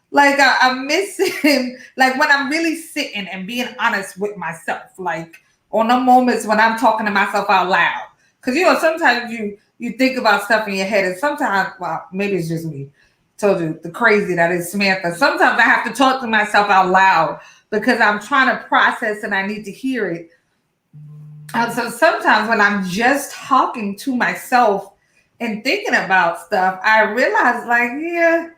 Like I'm missing, like when I'm really sitting and being honest with myself, like on the moments when I'm talking to myself out loud. Because sometimes you think about stuff in your head, and sometimes, well, maybe it's just me. Told you the crazy that is Samantha. Sometimes I have to talk to myself out loud because I'm trying to process and I need to hear it. And so sometimes when I'm just talking to myself and thinking about stuff, I realize, like, yeah,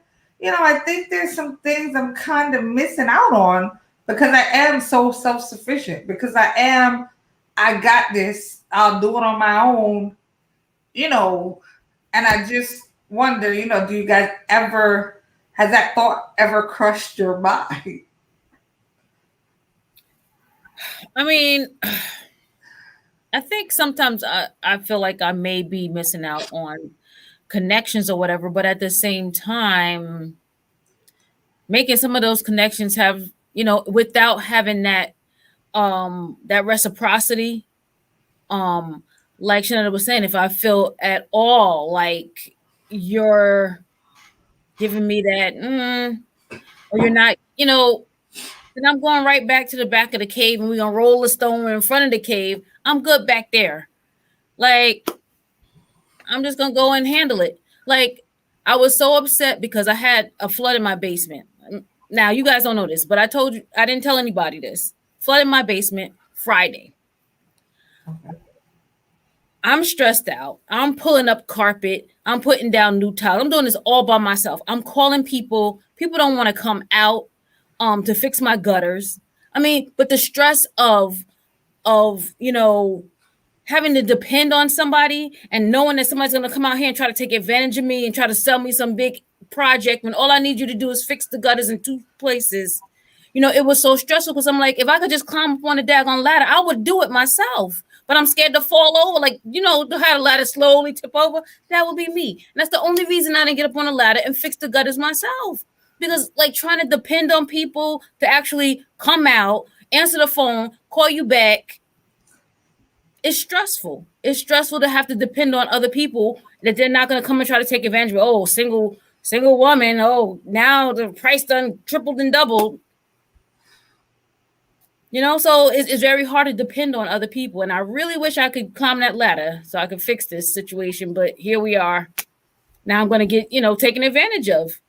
I think there's some things I'm kind of missing out on because I am so self sufficient, because I got this, I'll do it on my own, and I just wonder, do you guys ever, has that thought ever crushed your mind? I mean, I think sometimes I feel like I may be missing out on connections or whatever, but at the same time, making some of those connections have, without having that reciprocity, like Shannon was saying, if I feel at all like you're giving me that, or you're not, then I'm going right back to the back of the cave and we're gonna roll a stone in front of the cave. I'm good back there. Like, I'm just gonna go and handle it. Like, I was so upset because I had a flood in my basement. Now you guys don't know this, but I told you, I didn't tell anybody this. Flood in my basement Friday. Okay. I'm stressed out. I'm pulling up carpet. I'm putting down new tile. I'm doing this all by myself. I'm calling people. People don't want to come out to fix my gutters. I mean, but the stress of having to depend on somebody and knowing that somebody's going to come out here and try to take advantage of me and try to sell me some big project when all I need you to do is fix the gutters in two places. It was so stressful because I'm like, if I could just climb up on the daggone ladder, I would do it myself. But I'm scared to fall over, like, how the ladder slowly tip over. That would be me. And that's the only reason I didn't get up on the ladder and fix the gutters myself. Because, like, trying to depend on people to actually come out, answer the phone, call you back, it's stressful. It's stressful to have to depend on other people that they're not going to come and try to take advantage of. Oh, single woman. Oh, now the price done tripled and doubled. So it's very hard to depend on other people. And I really wish I could climb that ladder so I could fix this situation. But here we are. Now I'm going to get, taken advantage of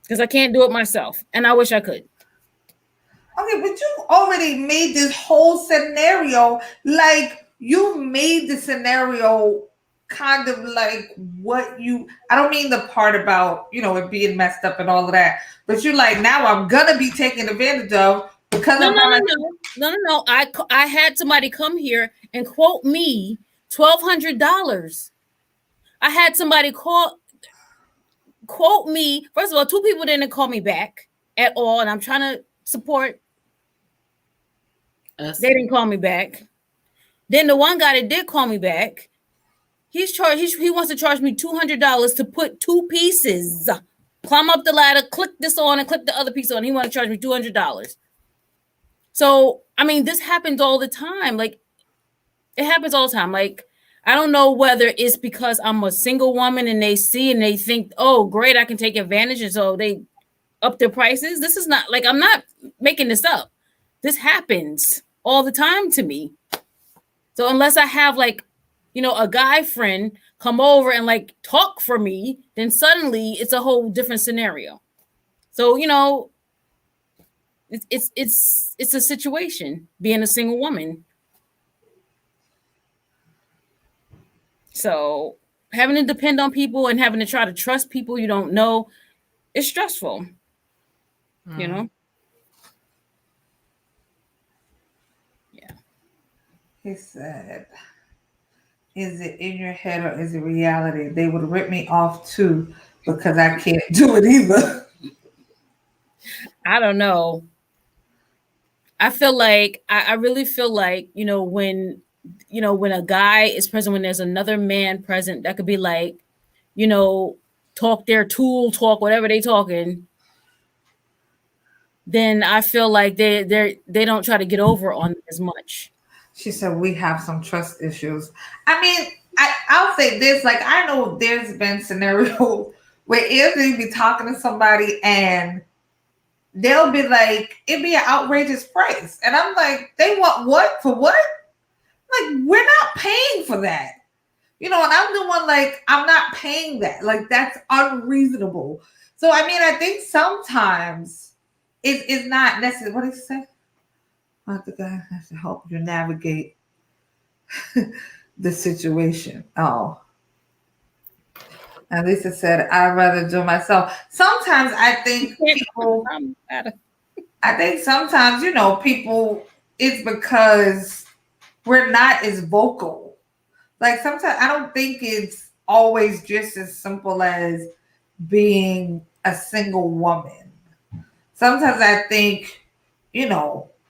because I can't do it myself. And I wish I could. Okay, but you already made this whole scenario. Like, you made the scenario kind of like I don't mean the part about, it being messed up and all of that, but you're like, now I'm going to be taken advantage of because No. I had somebody come here and quote me $1,200. I had somebody quote me. First of all, two people didn't call me back at all, and I'm trying to support. They didn't call me back. Then the one guy that did call me back, he wants to charge me $200 to put two pieces, climb up the ladder, click this on, and click the other piece on. He want to charge me $200. So, I mean, this happens all the time. Like, it happens all the time. Like, I don't know whether it's because I'm a single woman and they see and they think, oh, great, I can take advantage. And so they up their prices. This is not, like, I'm not making this up. This happens all the time to me. So unless I have, like, a guy friend come over and, like, talk for me, then suddenly it's a whole different scenario. So, it's a situation being a single woman. So having to depend on people and having to try to trust people you don't know is stressful. You know? Yeah. He said, is it in your head or is it reality? They would rip me off too because I can't do it either. I don't know. I feel like I really feel like, when a guy is present, when there's another man present, that could be like, talk their tool talk, whatever they talking, then I feel like they don't try to get over on it as much. She said we have some trust issues. I mean, I'll say this, like I know there's been scenarios where Anthony be talking to somebody and they'll be like, it'd be an outrageous price. And I'm like, they want what? For what? Like, we're not paying for that. And I'm the one like, I'm not paying that. Like, that's unreasonable. So, I mean, I think sometimes it's not necessary. What did he say? The guy has to help you navigate the situation. Oh. And Lisa said, I'd rather do it myself. Sometimes I think people, people, it's because we're not as vocal. Like sometimes I don't think it's always just as simple as being a single woman. Sometimes I think,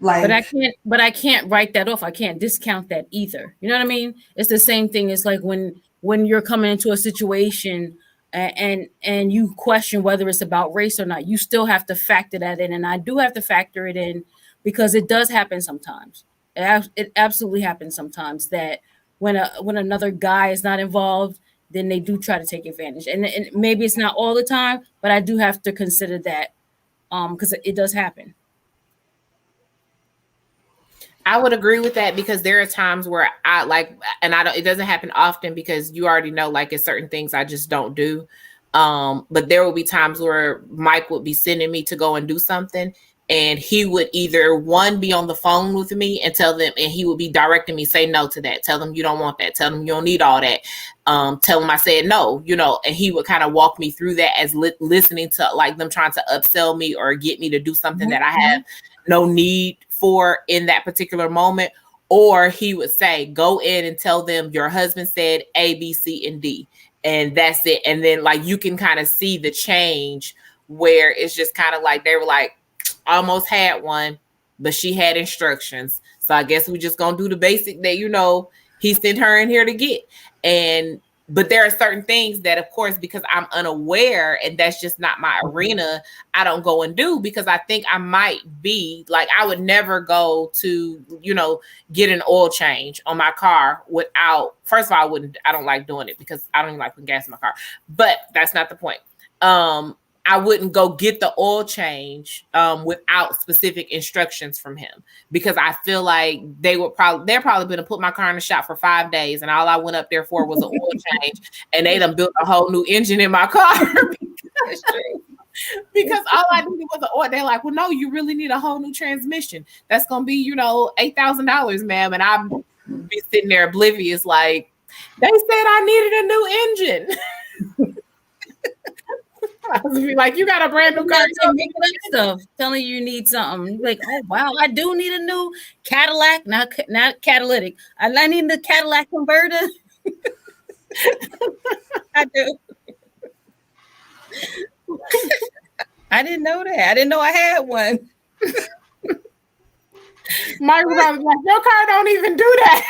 like, but I can't write that off. I can't discount that either. You know what I mean? It's the same thing. It's like when you're coming into a situation and you question whether it's about race or not, you still have to factor that in. And I do have to factor it in because it does happen sometimes. It absolutely happens sometimes that when another guy is not involved, then they do try to take advantage. And maybe it's not all the time, but I do have to consider that because it does happen. I would agree with that because there are times where I like, and it doesn't happen often because you already know, like, it's certain things I just don't do. But there will be times where Mike would be sending me to go and do something, and he would either be on the phone with me and tell them, and he would be directing me, say no to that. Tell them you don't want that. Tell them you don't need all that. Tell them I said no, and he would kind of walk me through that as listening to like them trying to upsell me or get me to do something that I have no need for in that particular moment. Or he would say, go in and tell them your husband said A, B, C, and D. And that's it. And then like you can kind of see the change where it's just kind of like they were like, almost had one, but she had instructions. So I guess we just gonna do the basic that he sent her in here to get. But there are certain things that, of course, because I'm unaware and that's just not my arena, I don't go and do because I think I might be like, I would never go to, get an oil change on my car without, first of all, I don't like doing it because I don't even like putting gas in my car, but that's not the point. I wouldn't go get the oil change without specific instructions from him because I feel like they're probably going to put my car in the shop for 5 days and all I went up there for was an oil change and they done built a whole new engine in my car because all I needed was an oil. They're like, well, no, you really need a whole new transmission. That's going to be, $8,000, ma'am. And I'd be sitting there oblivious like, they said I needed a new engine. I was be like, you got a brand new car. Stuff telling you need something. You're like, oh wow, I do need a new Cadillac, not catalytic. I need the Cadillac converter. I do. I didn't know that. I didn't know I had one. Mike was like, your car don't even do that.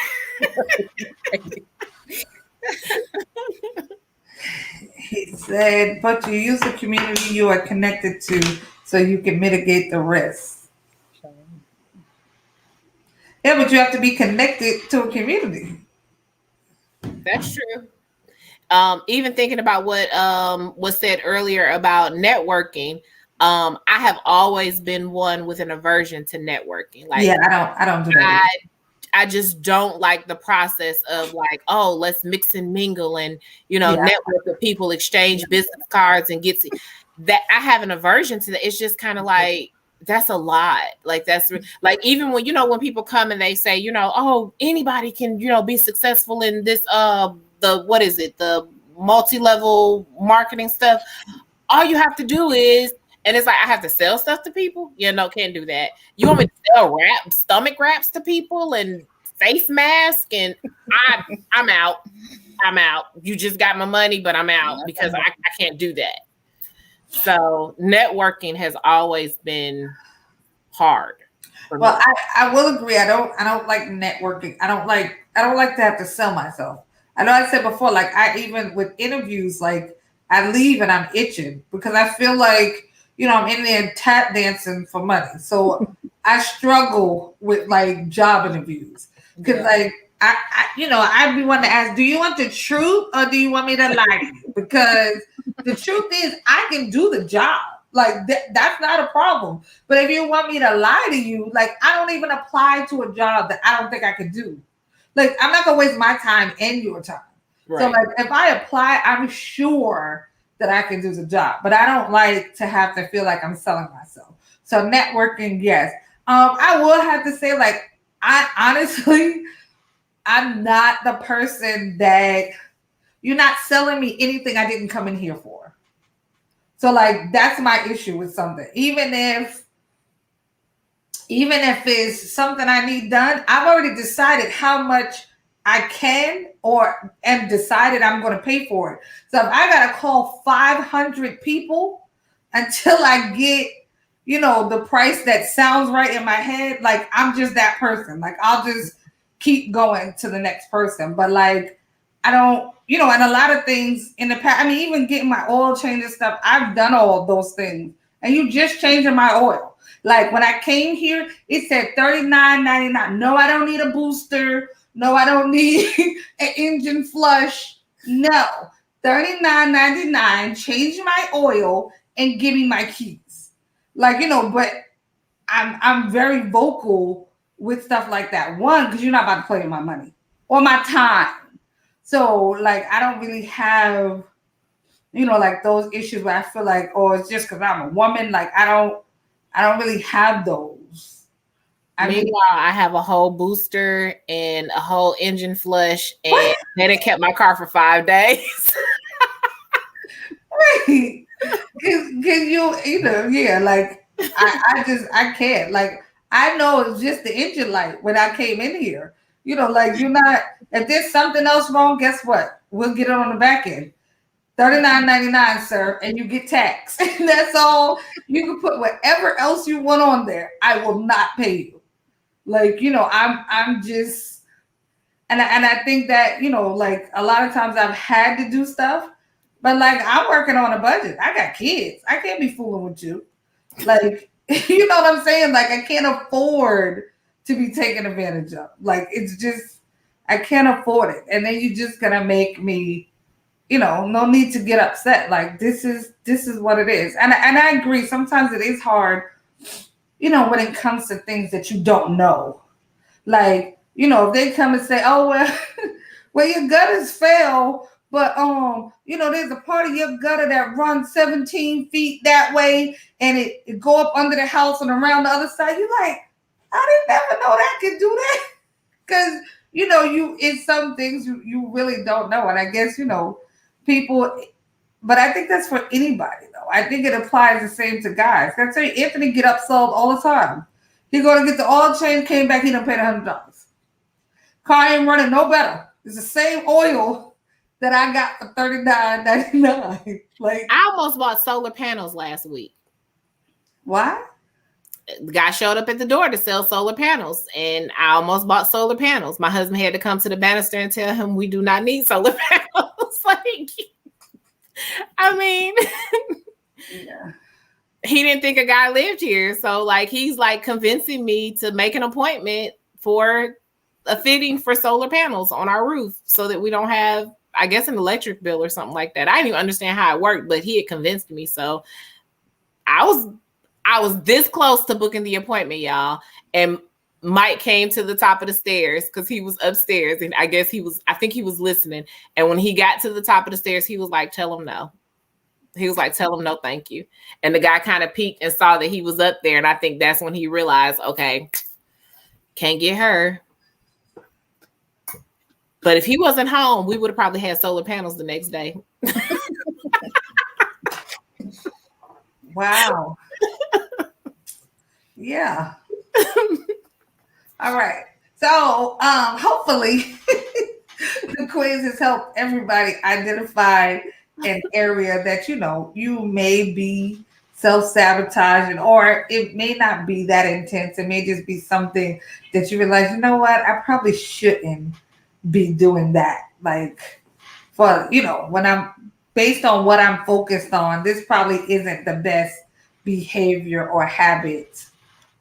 He said, but you use the community you are connected to so you can mitigate the risk. Yeah, but you have to be connected to a community. That's true. Even thinking about what was said earlier about networking, I have always been one with an aversion to networking. Like, yeah, I don't do that. I just don't like the process of like, oh, let's mix and mingle and, network with people, exchange business cards and get that. I have an aversion to that. It's just kind of like, that's a lot. Like that's like, even when, when people come and they say, oh, anybody can, be successful in this, what is it? The multi-level marketing stuff. All you have to do is, and it's like, I have to sell stuff to people. Can't do that. You want me to sell stomach wraps to people and face mask, and I'm out. I'm out. You just got my money, but I'm out because I can't do that. So networking has always been hard. Well, I will agree. I don't like networking. I don't like to have to sell myself. I know I said before, like, I even with interviews, like, I leave and I'm itching because I feel like, I'm in there tap dancing for money. So I struggle with like job interviews because like I'd be wanting to ask, do you want the truth or do you want me to lie to you? Because the truth is I can do the job. Like that's not a problem. But if you want me to lie to you, like I don't even apply to a job that I don't think I could do. Like I'm not gonna waste my time and your time. Right. So like if I apply, I'm sure that I can do the job. But I don't like to have to feel like I'm selling myself. So networking, yes. I will have to say, like, I honestly, I'm not the person that you're not selling me anything I didn't come in here for. So like that's my issue with something. Even if it's something I need done, I've already decided how much I can and decided I'm going to pay for it. So if I got to call 500 people until I get, the price that sounds right in my head, like I'm just that person. Like I'll just keep going to the next person. But like, I don't, and a lot of things in the past, I mean, even getting my oil change and stuff, I've done all those things. And you just changing my oil. Like when I came here, it said $39.99. No, I don't need a booster. No, I don't need an engine flush. No, $39.99. Change my oil and give me my keys. Like, but I'm very vocal with stuff like that. One, because you're not about to play with my money or my time. So like I don't really have, like those issues where I feel like, oh, it's just because I'm a woman. Like I don't really have those. Meanwhile, I have a whole booster and a whole engine flush, and then it kept my car for 5 days. Right. Cause yeah, like I can't. Like I know it's just the engine light when I came in here. Like you're not, if there's something else wrong, guess what? We'll get it on the back end. $39.99, sir, and you get tax. And that's all. You can put whatever else you want on there. I will not pay you. Like, I'm just, and I think that, like a lot of times I've had to do stuff, but like I'm working on a budget. I got kids. I can't be fooling with you. Like, you know what I'm saying? Like I can't afford to be taken advantage of. Like it's just, I can't afford it. And then you're just gonna make me, no need to get upset. Like this is what it is. And I agree. Sometimes it is hard, when it comes to things that you don't know. Like, if they come and say, oh, well, your gutters fail, but there's a part of your gutter that runs 17 feet that way and it go up under the house and around the other side. You're like, I didn't ever know that could do that. Because, it's some things you really don't know. And I guess, people, but I think that's for anybody though. I think it applies the same to guys. I tell you, Anthony get upsold all the time. He go to get the oil change, came back, he done paid $100. Car ain't running no better. It's the same oil that I got for $39.99. Like I almost bought solar panels last week. Why? The guy showed up at the door to sell solar panels, and I almost bought solar panels. My husband had to come to the banister and tell him we do not need solar panels. Like, I mean, yeah. He didn't think a guy lived here. So like, he's like convincing me to make an appointment for a fitting for solar panels on our roof so that we don't have, I guess, an electric bill or something like that. I didn't even understand how it worked, but he had convinced me. So I was this close to booking the appointment, y'all. And Mike came to the top of the stairs because he was upstairs. And I guess I think he was listening. And when he got to the top of the stairs, he was like, tell him no. He was like, tell him no thank you. And the guy kind of peeked and saw that he was up there. And I think that's when he realized, okay, can't get her. But if he wasn't home, we would have probably had solar panels the next day. Wow. Yeah. All right. So hopefully the quiz has helped everybody identify an area that you may be self-sabotaging, or it may not be that intense. It may just be something that you realize, what, I probably shouldn't be doing that. Like, for when I'm based on what I'm focused on, this probably isn't the best behavior or habit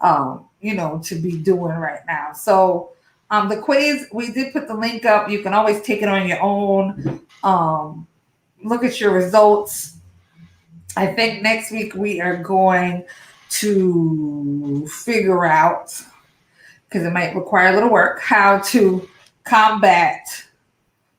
to be doing right now. So the quiz, we did put the link up. You can always take it on your own. Look at your results. I think next week we are going to figure out, because it might require a little work, how to combat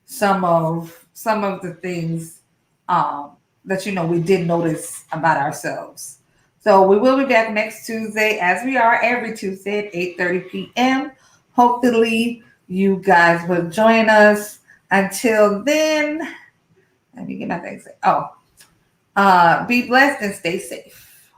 some of the things that we did notice about ourselves. So we will be back next Tuesday, as we are every Tuesday at 8:30 p.m. Hopefully you guys will join us. Until then, let me get my things. Be blessed and stay safe.